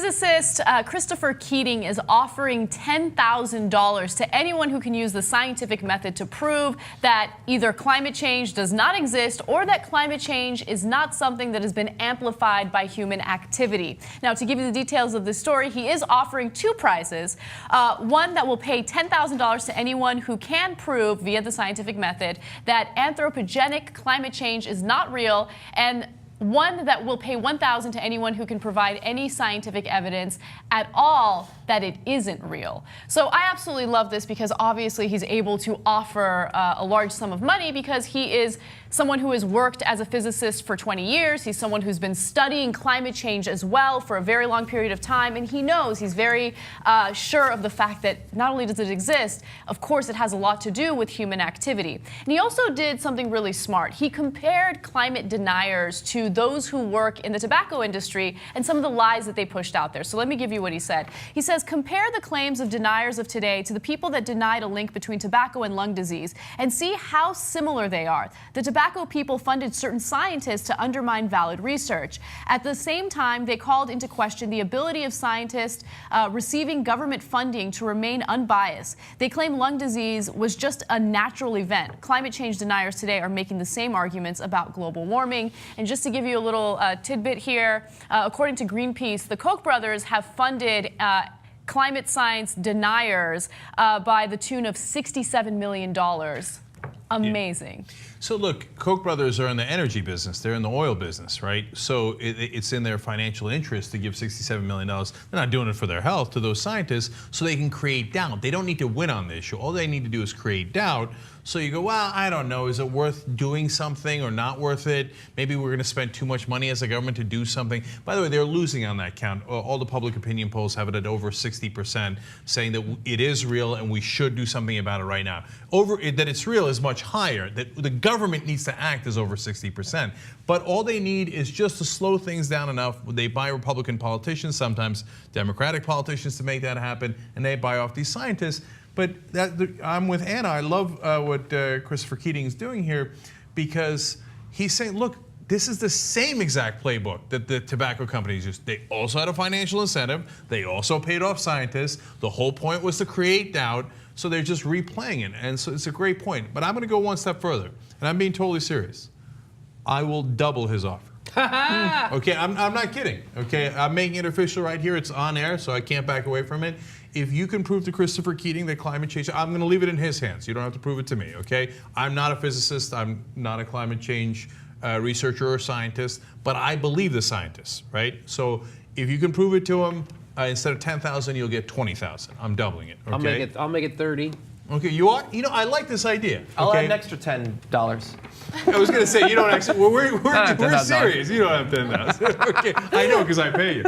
physicist Christopher Keating is offering $10,000 to anyone who can use the scientific method to prove that either climate change does not exist or that climate change is not something that has been amplified by human activity. Now, to give you the details of this story, he is offering two prizes. One that will pay $10,000 to anyone who can prove via the scientific method that anthropogenic climate change is not real, and one that will pay $1,000 to anyone who can provide any scientific evidence at all that it isn't real. So I absolutely love this because obviously he's able to offer a large sum of money because he is someone who has worked as a physicist for 20 years. He's someone who's been studying climate change as well for a very long period of time, and he knows, he's very sure of the fact that not only does it exist, of course it has a lot to do with human activity. And he also did something really smart. He compared climate deniers to those who work in the tobacco industry and some of the lies that they pushed out there. So let me give you what he said. He says, compare the claims of deniers of today to the people that denied a link between tobacco and lung disease and see how similar they are. The tobacco people funded certain scientists to undermine valid research. At the same time, they called into question the ability of scientists receiving government funding to remain unbiased. They claim lung disease was just a natural event. Climate change deniers today are making the same arguments about global warming. And just to give you a little tidbit here, according to Greenpeace, the Koch brothers have funded climate science deniers by the tune of $67 million. Amazing. Yeah. So look, Koch brothers are in the energy business. They're in the oil business, right? So it's in their financial interest to give $67 million. They're not doing it for their health to those scientists so they can create doubt. They don't need to win on the issue. All they need to do is create doubt. So you go, well, I don't know. Is it worth doing something or not worth it? Maybe we're going to spend too much money as a government to do something. By the way, they're losing on that count. All the public opinion polls have it at over 60%, saying that it is real and we should do something about it right now. That it's real is much higher. That the government needs to act is over 60%. But all they need is just to slow things down enough. They buy Republican politicians, sometimes Democratic politicians to make that happen, and they buy off these scientists. But I'm with Anna. I love what Christopher Keating is doing here because he's saying, look, this is the same exact playbook that the tobacco companies used. They also had a financial incentive. They also paid off scientists. The whole point was to create doubt. So they're just replaying it. And so it's a great point. But I'm going to go one step further. And I'm being totally serious. I will double his offer. Okay, I'm not kidding. Okay, I'm making it official right here. It's on air, so I can't back away from it. If you can prove to Christopher Keating that climate change, I'm going to leave it in his hands. You don't have to prove it to me, okay? I'm not a physicist. I'm not a climate change researcher or scientist, but I believe the scientists, right? So if you can prove it to him, instead of 10,000, you'll get 20,000. I'm doubling it, okay? I'll make it 30. Okay, you are? You know, I like this idea. Okay? I'll add an extra $10. I was going to say, you don't actually, well, we're serious. You don't have $10,000. Okay, I know because I pay you.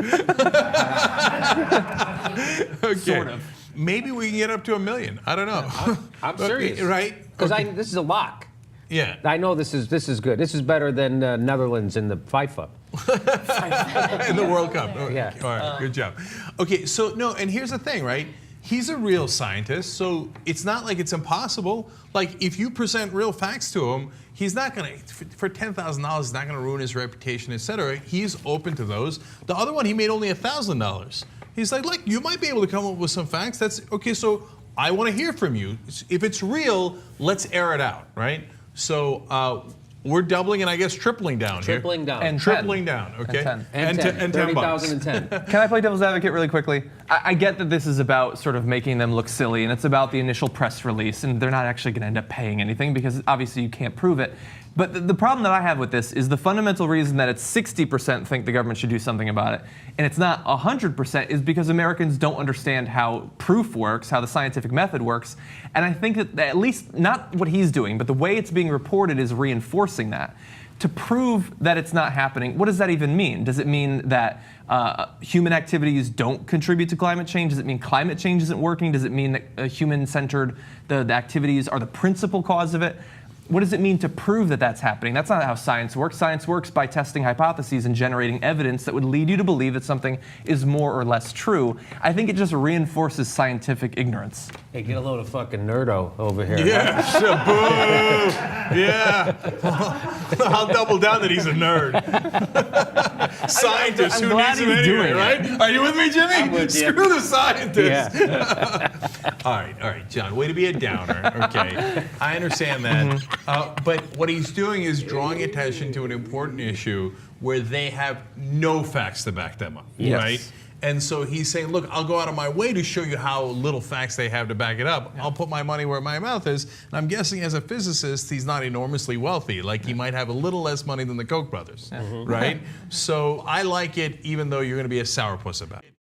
Okay. Sort of. Maybe we can get up to $1 million. I don't know. I'm serious. Right? Because this is a lock. Yeah. I know this is good. This is better than Netherlands in the FIFA. In the World Cup. Okay. Yeah. All right, good job. Okay, so no, and here's the thing, right? He's a real scientist, so it's not like it's impossible. Like, if you present real facts to him, he's not going to, for $10,000, he's not going to ruin his reputation, etc. He's open to those. The other one, he made only $1,000. He's like, look, you might be able to come up with some facts. That's okay, so I want to hear from you. If it's real, let's air it out, right? So we're doubling and I guess tripling down here. Tripling down. And tripling down, okay? And 10. 30,010. Can I play devil's advocate really quickly? I get that this is about sort of making them look silly, and it's about the initial press release, and they're not actually going to end up paying anything because obviously you can't prove it. But the problem that I have with this is the fundamental reason that it's 60% think the government should do something about it, and it's not 100% is because Americans don't understand how proof works, how the scientific method works. And I think that at least not what he's doing, but the way it's being reported is reinforcing that. To prove that it's not happening, what does that even mean? Does it mean that human activities don't contribute to climate change? Does it mean climate change isn't working? Does it mean that human-centered the activities are the principal cause of it? What does it mean to prove that that's happening? That's not how science works. Science works by testing hypotheses and generating evidence that would lead you to believe that something is more or less true. I think it just reinforces scientific ignorance. Hey, get a load of fucking nerdo over here. Yeah, boo! Yeah. I'll double down that he's a nerd. Scientist, I'm who glad needs him he's anyway, doing it. right? Are you with me, Jimmy? I'm with you. Screw the scientist. Yeah. All right, John. Way to be a downer. Okay, I understand that. But what he's doing is drawing attention to an important issue where they have no facts to back them up, Yes. right? And so he's saying, look, I'll go out of my way to show you how little facts they have to back it up. I'll put my money where my mouth is. And I'm guessing as a physicist, he's not enormously wealthy. Like he might have a little less money than the Koch brothers, right? So I like it, even though you're going to be a sourpuss about it.